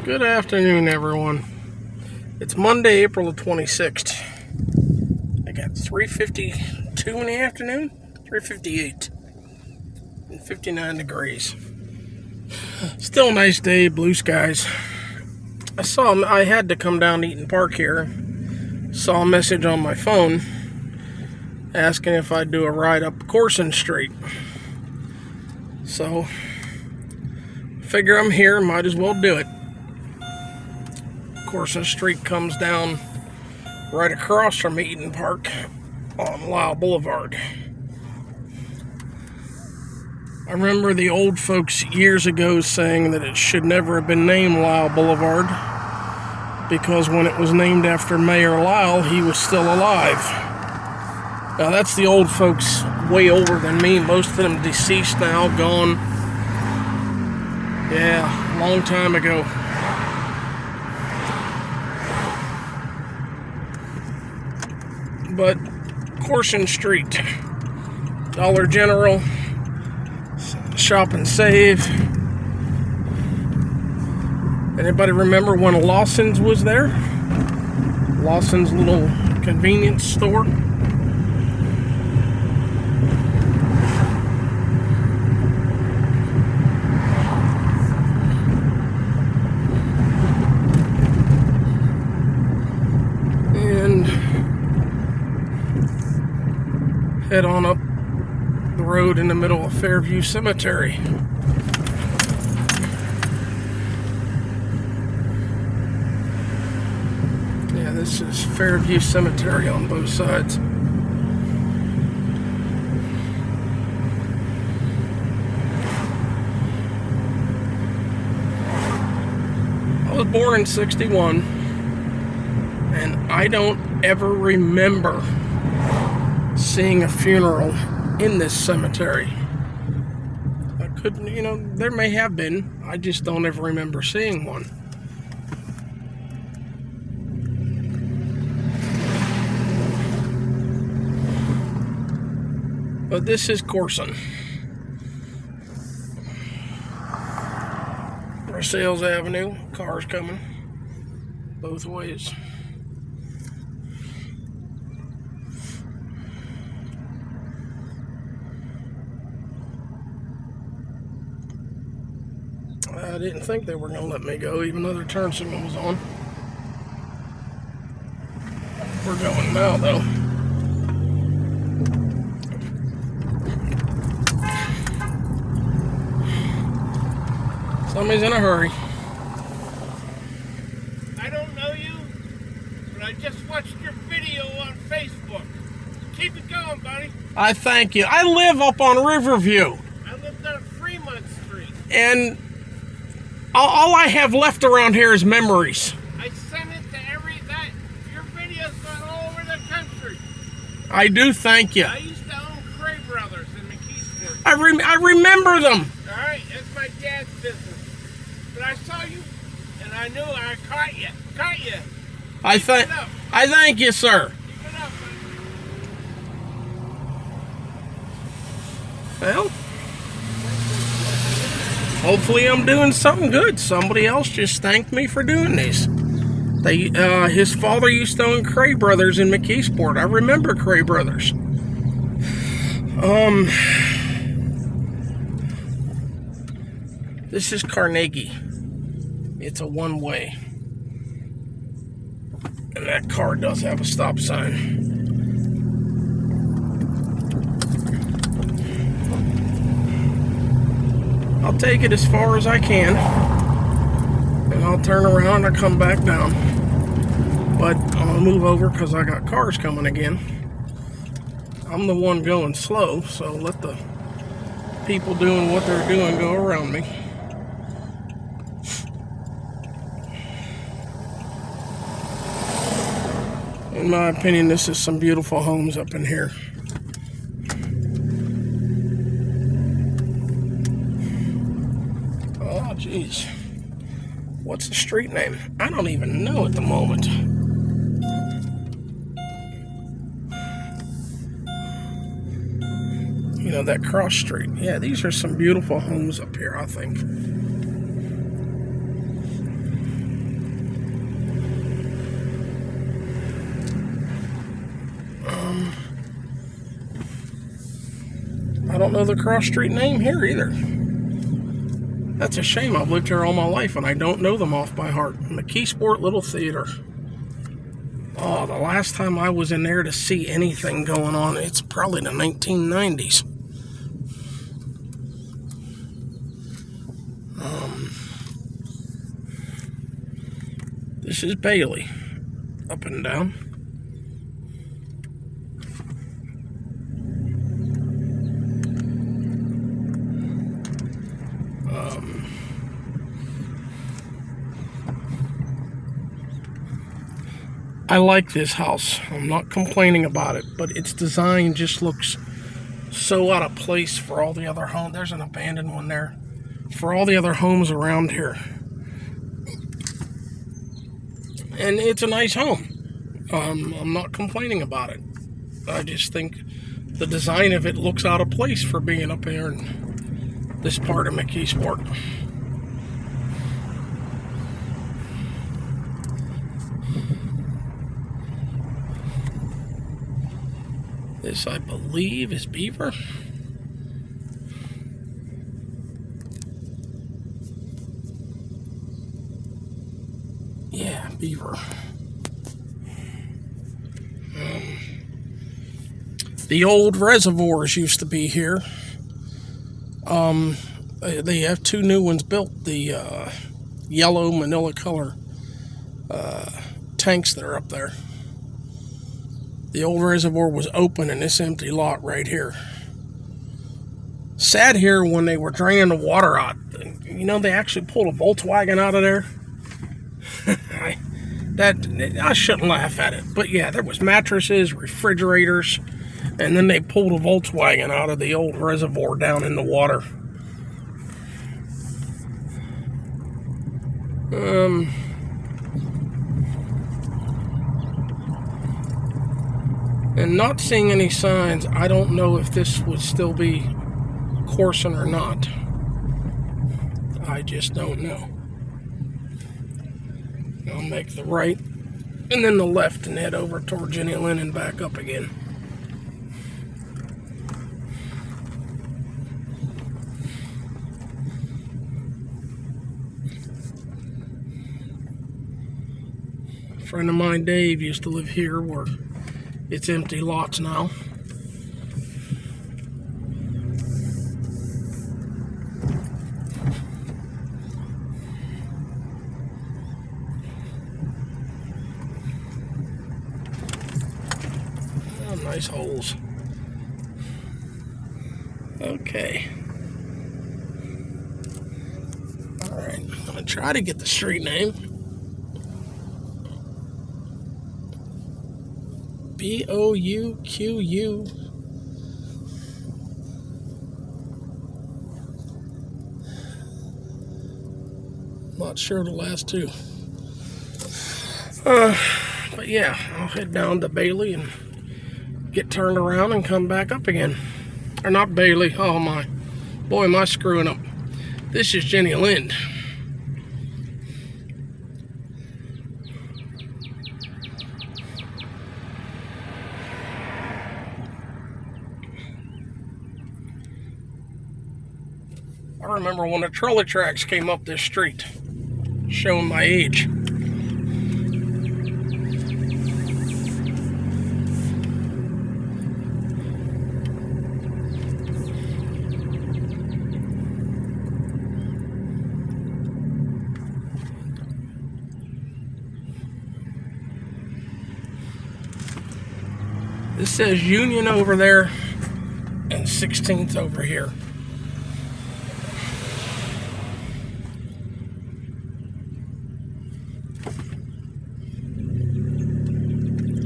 Good afternoon, everyone. It's Monday, April the 26th. I got 3:52 in the afternoon, 3:58, and 59 degrees. Still a nice day, blue skies. I had to come down to Eaton Park here. Saw a message on my phone asking if I'd do a ride up Coursin Street. So, figure I'm here, might as well do it. Coursin Street comes down right across from Eaton Park on Lyle Boulevard. I remember the old folks years ago saying that it should never have been named Lyle Boulevard because when it was named after Mayor Lyle, he was still alive. Now that's the old folks way older than me. Most of them deceased now, gone. Yeah, long time ago. But Coursin Street, Dollar General, Shop and Save. Anybody remember when Lawson's was there? Lawson's little convenience store. Head on up the road in the middle of Fairview Cemetery. Yeah, this is Fairview Cemetery on both sides. I was born in '61, and I don't ever remember seeing a funeral in this cemetery. I couldn't, there may have been. I just don't ever remember seeing one. But this is Coursin. Sales Avenue, cars coming both ways. I didn't think they were going to let me go, even though their turn signal was on. We're going now, though. Somebody's in a hurry. I don't know you, but I just watched your video on Facebook. Keep it going, buddy. I thank you. I live up on Riverview. I lived on Fremont Street. And all I have left around here is memories. I sent it to that. Your video's gone all over the country. I do thank you. I used to own Cray Brothers in Mckeesport. I remember them. All right, that's my dad's business. But I saw you, and I knew I caught you. I thank you, sir. Keep it up, buddy. Well, hopefully I'm doing something good. Somebody else just thanked me for doing this. His father used to own Cray Brothers in Mckeesport. I remember Cray Brothers. This is Carnegie. It's a one-way. And that car does have a stop sign. I'll take it as far as I can, and I'll turn around and come back down. But I'm gonna move over because I got cars coming again. I'm the one going slow, so let the people doing what they're doing go around me. In my opinion, this is some beautiful homes up in here. Oh, geez. What's the street name? I don't even know at the moment. You know, that cross street. Yeah, these are some beautiful homes up here, I think. don't know the cross street name here either. That's a shame. I've lived here all my life and I don't know them off by heart. Mckeesport Little Theater. Oh, the last time I was in there to see anything going on, it's probably the 1990s. This is Bailey, up and down. I like this house. I'm not complaining about it, but its design just looks so out of place for all the other homes. There's an abandoned one there. For all the other homes around here. And it's a nice home. I'm not complaining about it. I just think the design of it looks out of place for being up here in this part of Mckeesport. This, I believe, is Beaver. Yeah, Beaver. The old reservoirs used to be here. They have two new ones built. The yellow manila color tanks that are up there. The old reservoir was open in this empty lot right here. Sat here when they were draining the water out. You know, they actually pulled a Volkswagen out of there. I shouldn't laugh at it, but yeah, there was mattresses, refrigerators, and then they pulled a Volkswagen out of the old reservoir down in the water. And not seeing any signs, I don't know if this would still be Coursin or not. I just don't know. I'll make the right and then the left and head over toward Jenny Lynn and back up again. A friend of mine, Dave, used to live here where it's empty lots now. Oh, nice holes. Okay. Alright, I'm going to try to get the street name. Bouqu. Not sure the last two. But yeah, I'll head down to Bailey and get turned around and come back up again. Or not Bailey. Oh my. Boy, am I screwing up. This is Jenny Lynn. I remember when the trolley tracks came up this street, showing my age. This says Union over there and 16th over here.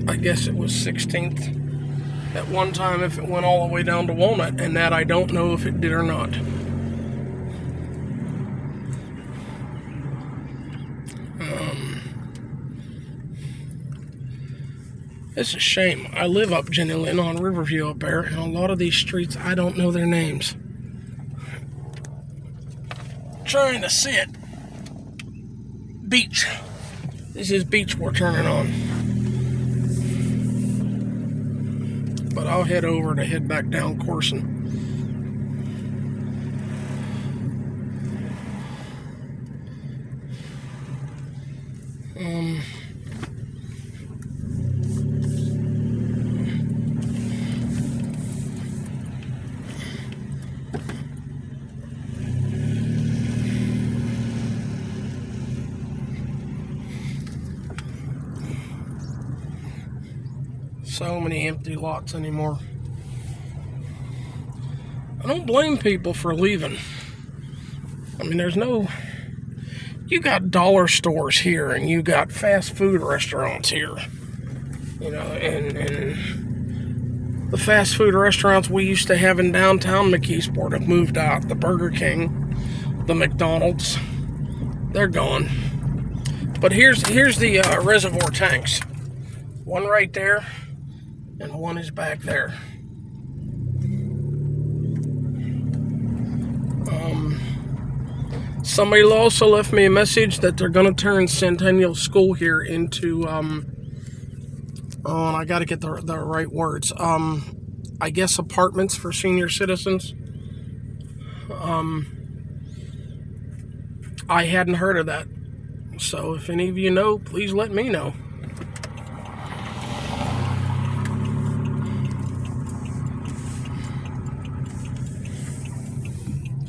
I guess it was 16th at one time if it went all the way down to Walnut, and that I don't know if it did or not. It's a shame. I live up Jenny Lynn on Riverview up there, and a lot of these streets, I don't know their names. Trying to see it. Beach. This is Beach we're turning on. But I'll head over to head back down Coursin. So many empty lots anymore. I don't blame people for leaving. I mean, you got dollar stores here and you got fast food restaurants here. And the fast food restaurants we used to have in downtown Mckeesport have moved out. The Burger King, the McDonald's, they're gone. But here's the reservoir tanks. One right there, and one is back there. Somebody also left me a message that they're going to turn Centennial School here into, and I got to get the right words, I guess apartments for senior citizens. I hadn't heard of that. So if any of you know, please let me know.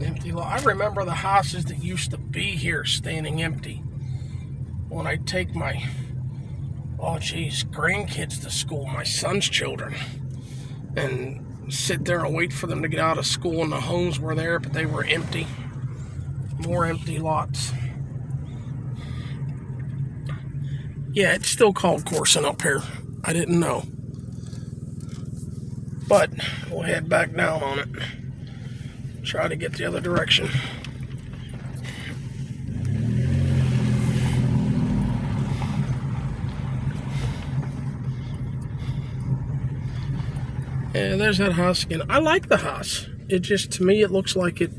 Empty lot. I remember the houses that used to be here standing empty. When I take my, grandkids to school, my son's children, and sit there and wait for them to get out of school, and the homes were there, but they were empty. More empty lots. Yeah, it's still called Coursin up here. I didn't know. But we'll head back down on it. Try to get the other direction. Yeah, there's that house again. I like the house. It just, to me, it looks like it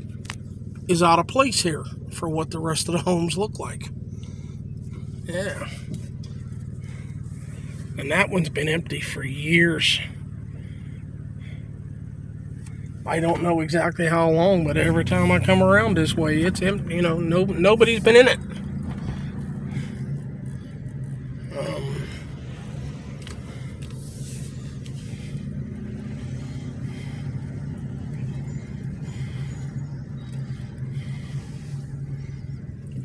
is out of place here for what the rest of the homes look like. Yeah. And that one's been empty for years. I don't know exactly how long, but every time I come around this way, it's empty. Nobody's been in it.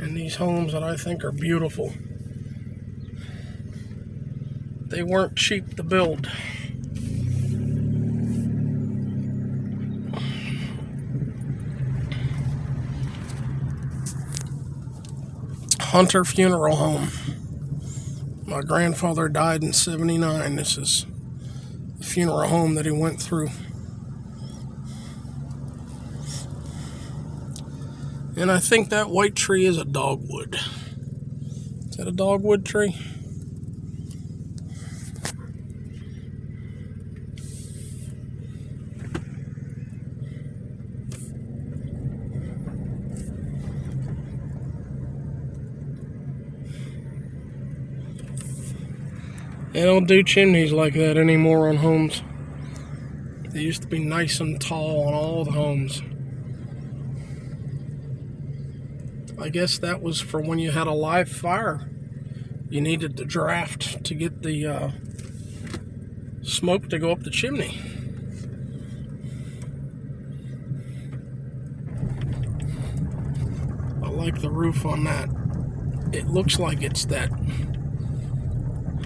And these homes that I think are beautiful, they weren't cheap to build. Hunter Funeral Home. My grandfather died in '79. This is the funeral home that he went through. And I think that white tree is a dogwood. Is that a dogwood tree? They don't do chimneys like that anymore on homes. They used to be nice and tall on all the homes. I guess that was for when you had a live fire. You needed the draft to get the smoke to go up the chimney. I like the roof on that. It looks like it's that,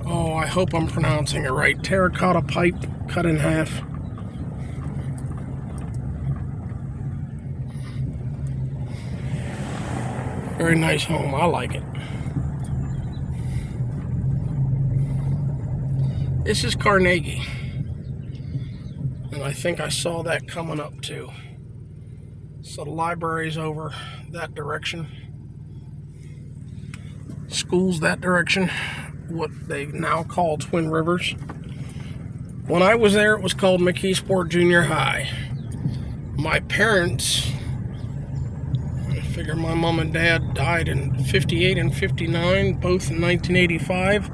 I hope I'm pronouncing it right, terracotta pipe cut in half. Very nice home. I like it. This is Carnegie. And I think I saw that coming up too. So the library's over that direction. School's that direction. What they now call Twin Rivers. When I was there, it was called Mckeesport Junior High. My parents, I figure my mom and dad died in '58 and '59, both in 1985.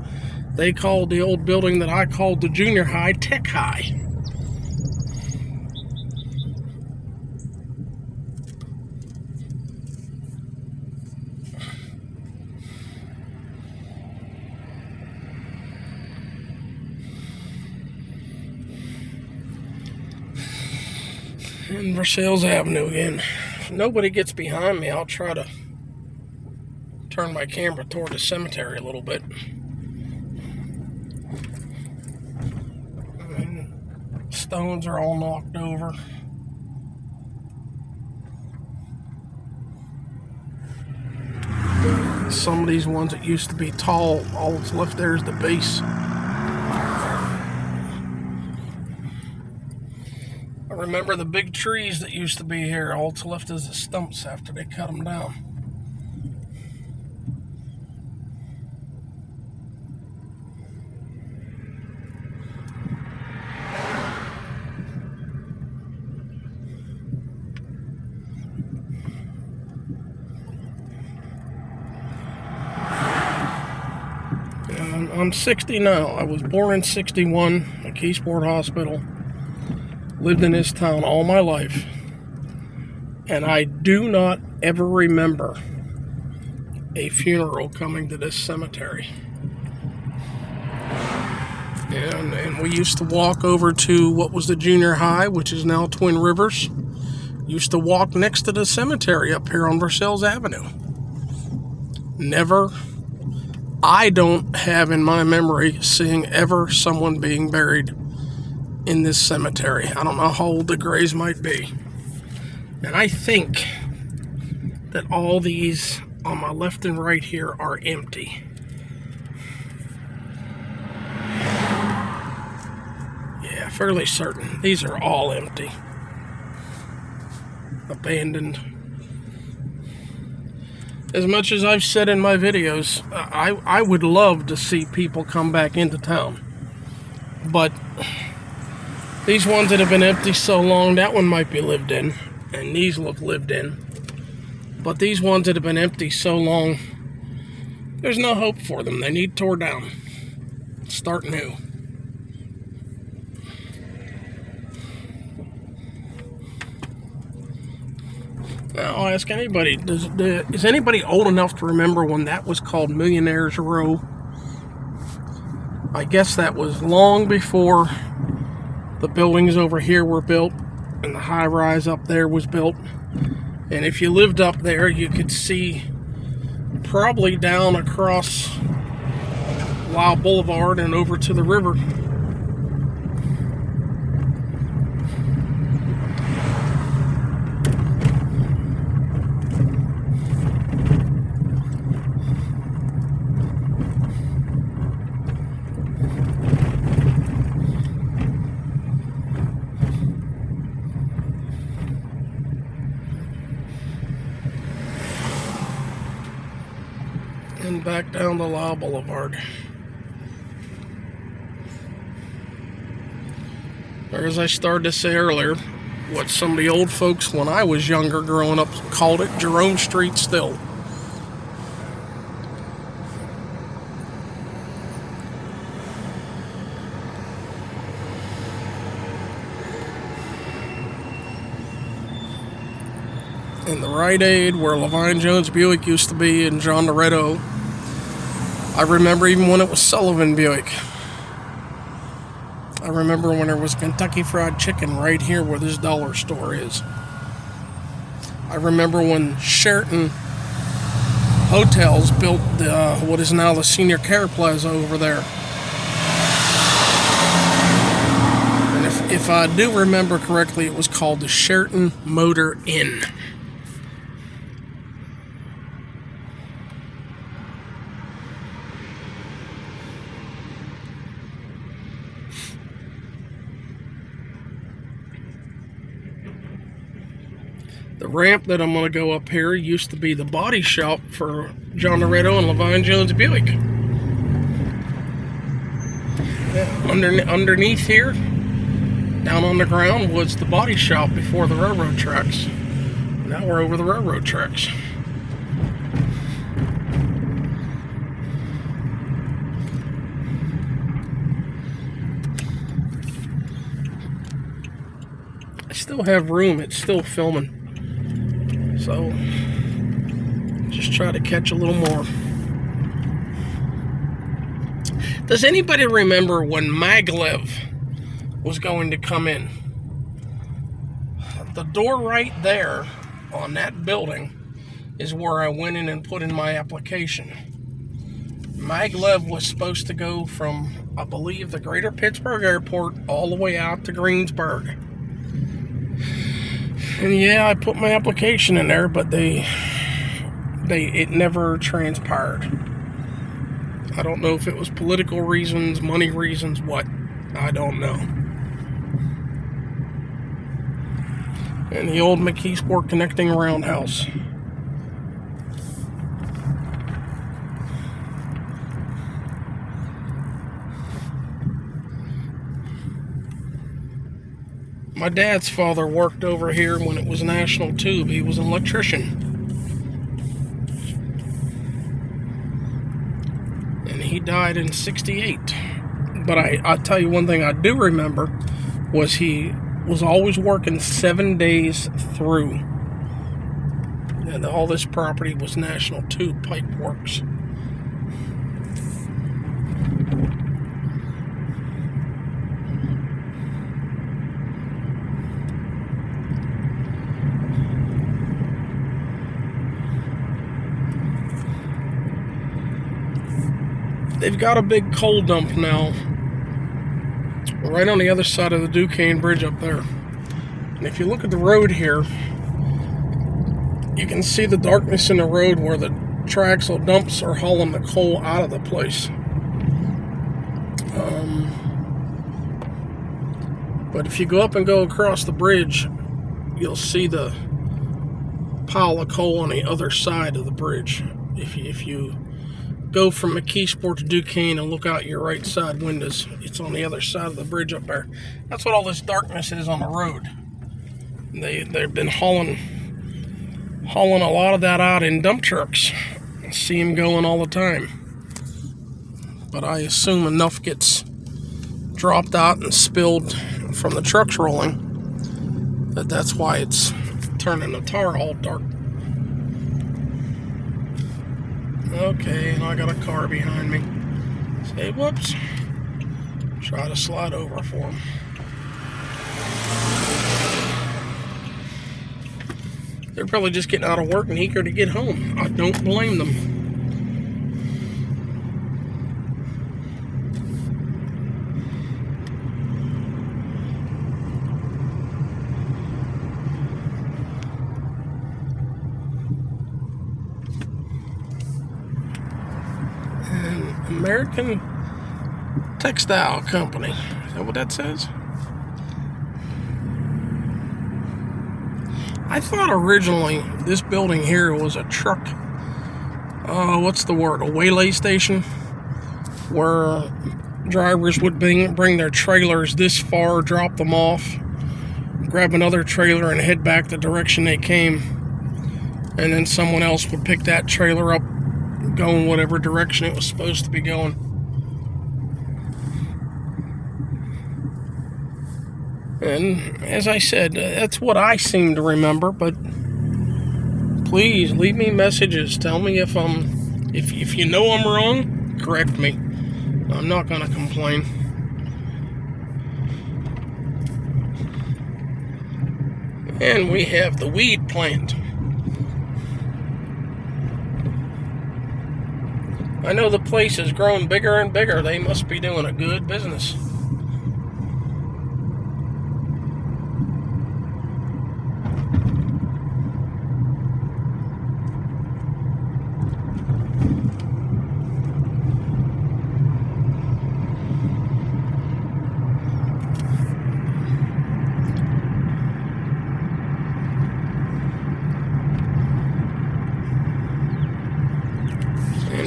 They called the old building that I called the junior high Tech High. And Versailles Avenue again. If nobody gets behind me, I'll try to turn my camera toward the cemetery a little bit. Stones are all knocked over. Some of these ones that used to be tall, all that's left there is the base. I remember the big trees that used to be here, all that's left is the stumps after they cut them down. I'm 60 now. I was born in 61, Mckeesport Hospital. Lived in this town all my life. And I do not ever remember a funeral coming to this cemetery. And we used to walk over to what was the junior high, which is now Twin Rivers. Used to walk next to the cemetery up here on Versailles Avenue. Never... I don't have in my memory seeing ever someone being buried in this cemetery. I don't know how old the graves might be. And I think that all these on my left and right here are empty. Yeah, fairly certain. These are all empty. Abandoned. As much as I've said in my videos, I would love to see people come back into town. But these ones that have been empty so long, that one might be lived in. And these look lived in. But these ones that have been empty so long, there's no hope for them. They need tore down. Start new. Now, I'll ask anybody, is anybody old enough to remember when that was called Millionaires Row? I guess that was long before the buildings over here were built and the high-rise up there was built. And if you lived up there, you could see probably down across Lyle Boulevard and over to the river. And back down the Lyle Boulevard. Or as I started to say earlier, what some of the old folks when I was younger growing up called it Jerome Street still. In the Rite Aid where Levine Jones Buick used to be in John Loretto, I remember even when it was Sullivan Buick. I remember when there was Kentucky Fried Chicken right here where this dollar store is. I remember when Sheraton Hotels built what is now the Senior Care Plaza over there. And if I do remember correctly, it was called the Sheraton Motor Inn. The ramp that I'm going to go up here used to be the body shop for John Loretto and Levine Jones Buick. Underneath here, down on the ground, was the body shop before the railroad tracks. Now we're over the railroad tracks. I still have room, it's still filming. So, just try to catch a little more. Does anybody remember when Maglev was going to come in? the door right there on that building is where I went in and put in my application. Maglev was supposed to go from, I believe, the Greater Pittsburgh Airport all the way out to Greensburg. And yeah, I put my application in there, but it never transpired. I don't know if it was political reasons, money reasons, what. I don't know. And the old Mckeesport connecting roundhouse. My dad's father worked over here when it was National Tube. He was an electrician. And he died in '68. But I tell you one thing I do remember was he was always working 7 days through. And all this property was National Tube Pipe Works. They've got a big coal dump now, right on the other side of the Duquesne Bridge up there. And if you look at the road here, you can see the darkness in the road where the triaxle dumps are hauling the coal out of the place. But if you go up and go across the bridge, you'll see the pile of coal on the other side of the bridge. If you go from Mckeesport to Duquesne and look out your right side windows, it's on the other side of the bridge up there. That's what all this darkness is on the road. They've been hauling a lot of that out in dump trucks. I see them going all the time. But I assume enough gets dropped out and spilled from the trucks rolling that's why it's turning the tar all dark. Okay, and I got a car behind me. Say whoops. Try to slide over for him. They're probably just getting out of work and eager to get home. I don't blame them. American Textile Company. Is that what that says? I thought originally this building here was a truck, what's the word, a waylay station, where drivers would bring their trailers this far, drop them off, grab another trailer and head back the direction they came, and then someone else would pick that trailer up going whatever direction it was supposed to be going. And as I said, that's what I seem to remember, but please leave me messages. Tell me if you know I'm wrong, correct me. I'm not going to complain. And we have the weed plant. I know the place has grown bigger and bigger. They must be doing a good business.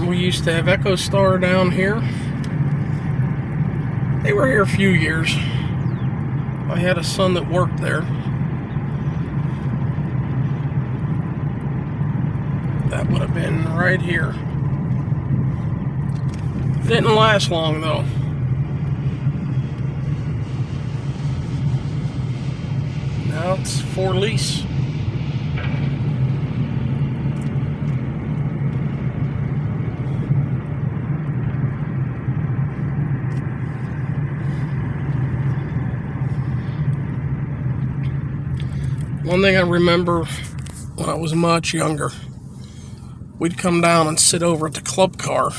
We used to have Echo Star down here. They were here a few years. I had a son that worked there. That would have been right here. Didn't last long though. Now it's for lease. One thing I remember when I was much younger, we'd come down and sit over at the club car,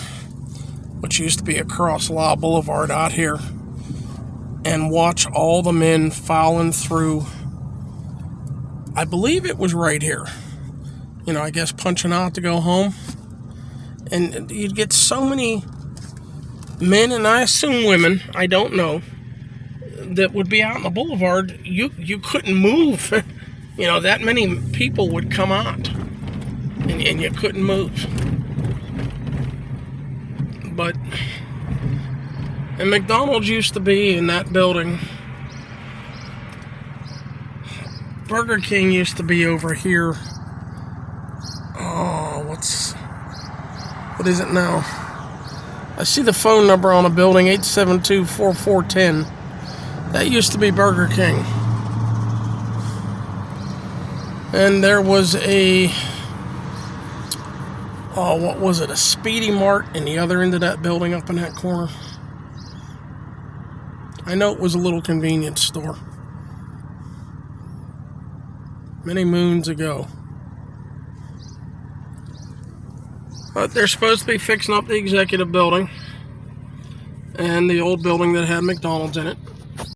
which used to be across Law Boulevard out here, and watch all the men filing through. I believe it was right here. You know, I guess punching out to go home. And you'd get so many men, and I assume women, I don't know, that would be out on the boulevard. You couldn't move. You know, that many people would come out, and you couldn't move. But, and McDonald's used to be in that building. Burger King used to be over here. Oh, what is it now? I see the phone number on a building, 872-4410. That used to be Burger King. And there was what was it? A Speedy Mart in the other end of that building up in that corner. I know it was a little convenience store. Many moons ago. But they're supposed to be fixing up the executive building and the old building that had McDonald's in it.